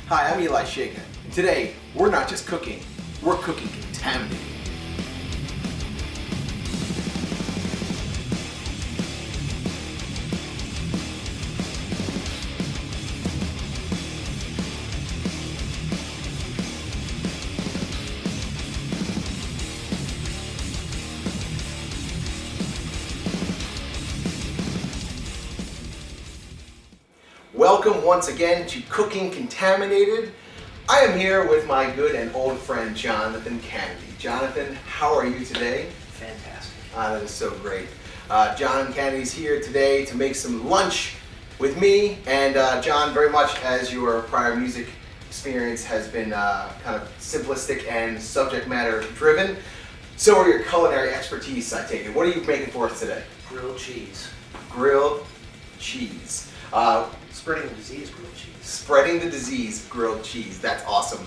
Hi, I'm Eli Shaika. Today, we're not just cooking, we're cooking contaminated. Welcome once again to Cooking Contaminated. I am here with my good and old friend Jonathan Canady. Jonathan, how are you today? Fantastic. That is so great. Jonathan Canady's here today to make some lunch with me, and John, very much as your prior music experience has been kind of simplistic and subject matter driven, so are your culinary expertise, I take it. What are you making for us today? Grilled cheese. Grilled cheese. Spreading the disease grilled cheese. Spreading the disease grilled cheese. That's awesome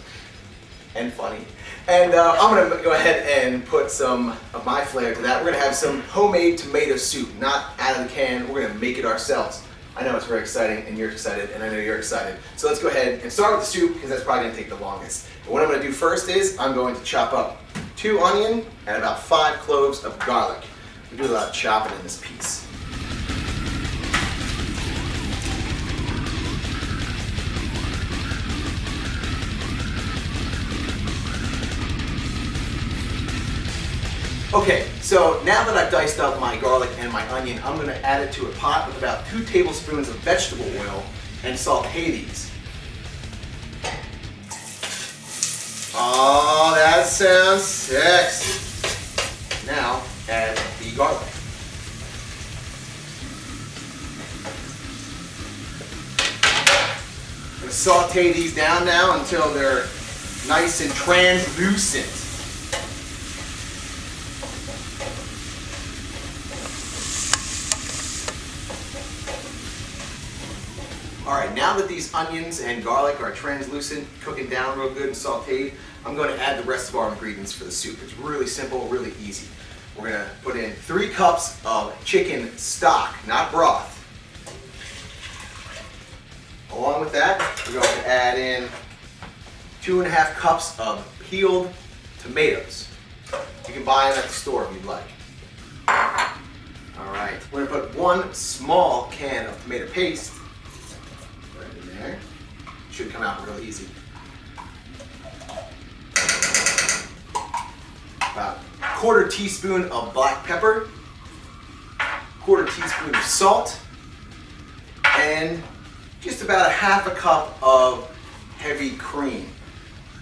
and funny. And I'm going to go ahead and put some of my flair to that. We're going to have some homemade tomato soup, not out of the can. We're going to make it ourselves. I know it's very exciting, and you're excited, and I know you're excited. So let's go ahead and start with the soup, because that's probably going to take the longest. And what I'm going to do first is I'm going to chop up 2 onions and about 5 cloves of garlic. We do a lot of chopping in this piece. Okay, so now that I've diced up my garlic and my onion, I'm going to add it to a pot with about 2 tablespoons of vegetable oil and saute these. Oh, that sounds sexy. Now, add the garlic. I'm going to saute these down now until they're nice and translucent. Alright, now that these onions and garlic are translucent, cooking down real good and sauteed, I'm going to add the rest of our ingredients for the soup. It's really simple, really easy. We're going to put in 3 cups of chicken stock, not broth. Along with that, we're going to add in 2.5 cups of peeled tomatoes. You can buy them at the store if you'd like. Alright, we're going to put 1 small can of tomato paste. There. Should come out real easy. About 1/4 teaspoon of black pepper, 1/4 teaspoon of salt, and just about 1/2 cup of heavy cream.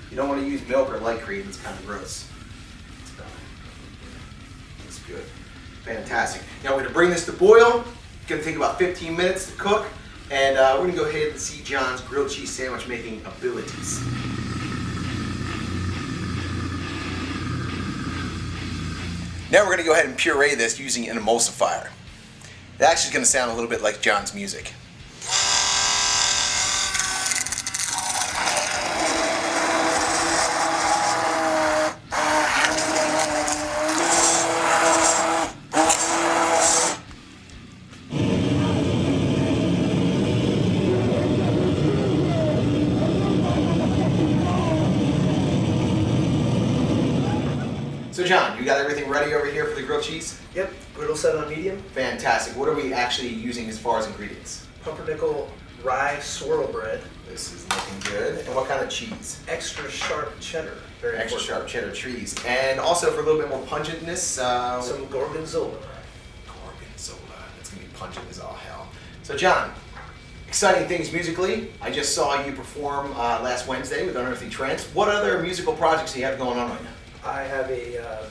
You don't want to use milk or light cream, it's kind of gross. That's good. Fantastic. Now we're going to bring this to boil. It's going to take about 15 minutes to cook. And we're going to go ahead and see John's grilled cheese sandwich making abilities. Now we're going to go ahead and puree this using an emulsifier. That's actually going to sound a little bit like John's music. So John, you got everything ready over here for the grilled cheese? Yep, griddle set on medium. Fantastic. What are we actually using as far as ingredients? Pumpernickel rye swirl bread. This is looking good. And what kind of cheese? Extra sharp cheddar. Very Extra important. sharp cheddar cheese. And also for a little bit more pungentness, some gorgonzola. Gorgonzola. That's going to be pungent as all hell. So John, exciting things musically. I just saw you perform last Wednesday with Unearthly Trance. What other musical projects do you have going on right now? I have a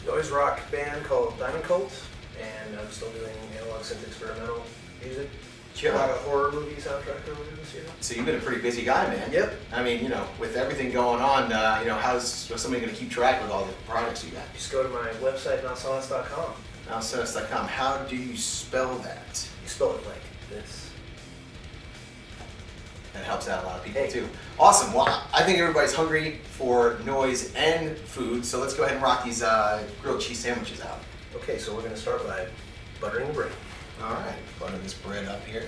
noise rock band called Diamond Cult, and I'm still doing analog synth experimental music. Sure. A lot of horror movie soundtrack earlier this year. So you've been a pretty busy guy, man. Yep. I mean, you know, with everything going on, you know, how's somebody going to keep track with all the projects you got? Just go to my website, nowsauce.com. Nowsauce.com. How do you spell that? You spell it like this. That helps out a lot of people Hey. too. Awesome. Well, I think everybody's hungry for noise and food, so let's go ahead and rock these grilled cheese sandwiches out. Okay, so we're going to start by buttering the bread. All right, butter this bread up here.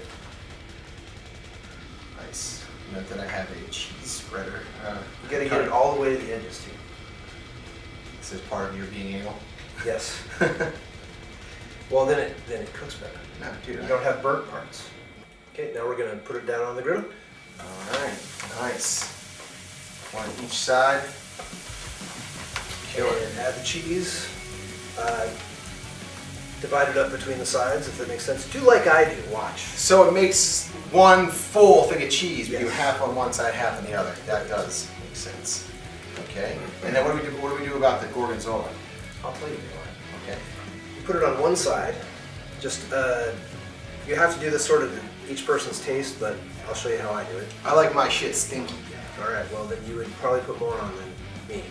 Nice. Note that I have a cheese spreader. You gotta get it all the way to the edges too. This is part of your being anal. Yes. Well, then it cooks better. No, dude. You don't have burnt parts. Okay, now we're gonna put it down on the griddle. All right, nice. One on each side. And add the cheese. Divide it up between the sides, if that makes sense. Do like I do, watch. So it makes one full thing of cheese. We do Yes. half on one side, half on the other. That does make sense. Okay. And then what do we do about the gorgonzola? I'll tell you. Okay. You put it on one side. Just you have to do this sort of to each person's taste, but I'll show you how I do it. I like my shit stinky. All right. Well, then you would probably put more on than me.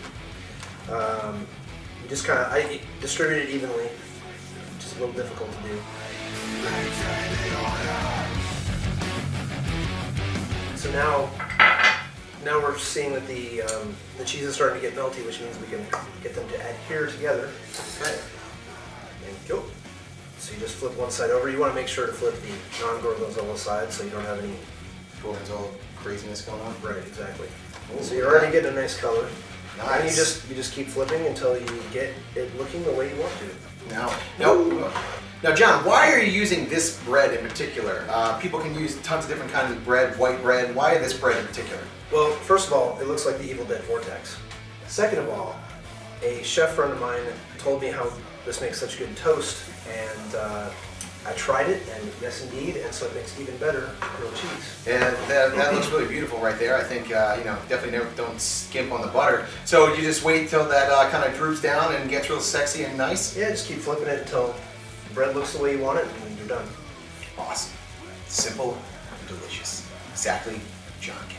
You just kind of I distribute it evenly, which is a little difficult to do. So now we're seeing that the cheese is starting to get melty, which means we can get them to adhere together. Okay. There you go. So you just flip one side over. You want to make sure to flip the non-gorgonzola side so you don't have any Gorgonzola craziness going on. right exactly. Ooh, So you're already getting a nice color. Nice. And you just keep flipping until you get it looking the way you want to. Now, John, why are you using this bread in particular? People can use tons of different kinds of bread, white bread. Why this bread in particular? Well, first of all, it looks like the Evil Dead Vortex. Second of all, a chef friend of mine told me how this makes such good toast, and I tried it, and yes, indeed, and so it makes even better grilled cheese. And that looks really beautiful right there. I think, definitely don't skimp on the butter. So you just wait till that kind of droops down and gets real sexy and nice? Yeah, just keep flipping it until the bread looks the way you want it, and you're done. Awesome. Simple and delicious. Exactly, John Canady.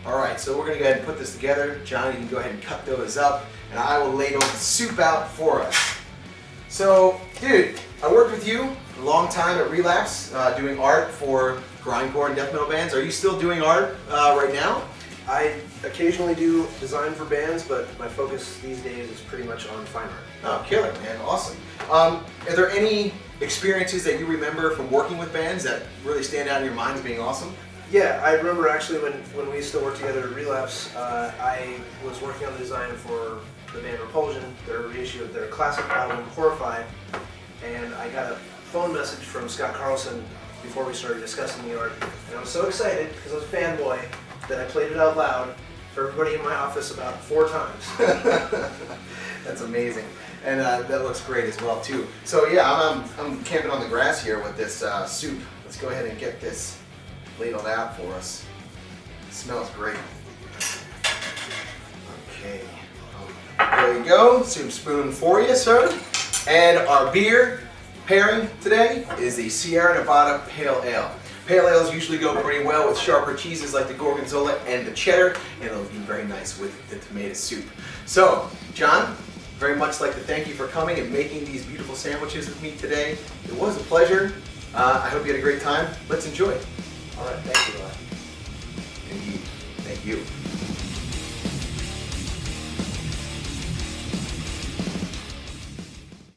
All right, so we're gonna go ahead and put this together. John, you can go ahead and cut those up, and I will ladle the soup out for us. So, dude, I worked with you a long time at Relapse, doing art for grindcore and death metal bands. Are you still doing art right now? I occasionally do design for bands, but my focus these days is pretty much on fine art. Oh, killer, man, awesome. Are there any experiences that you remember from working with bands that really stand out in your mind as being awesome? Yeah, I remember actually when we used to work together at Relapse, I was working on the design for the band Repulsion, their reissue of their classic album Horrified, and I got a phone message from Scott Carlson before we started discussing the art, and I was so excited because I was a fanboy that I played it out loud for everybody in my office about 4 times. That's amazing, and that looks great as well too. So yeah, I'm camping on the grass here with this soup. Let's go ahead and get this ladled out for us. It smells great. Okay, there you go, soup spoon for you, sir. And our beer pairing today is the Sierra Nevada Pale Ale. Pale ales usually go pretty well with sharper cheeses like the gorgonzola and the cheddar, and it'll be very nice with the tomato soup. So, John, very much like to thank you for coming and making these beautiful sandwiches with me today. It was a pleasure. I hope you had a great time. Let's enjoy. All right, thank you, Eli. Indeed. Thank you.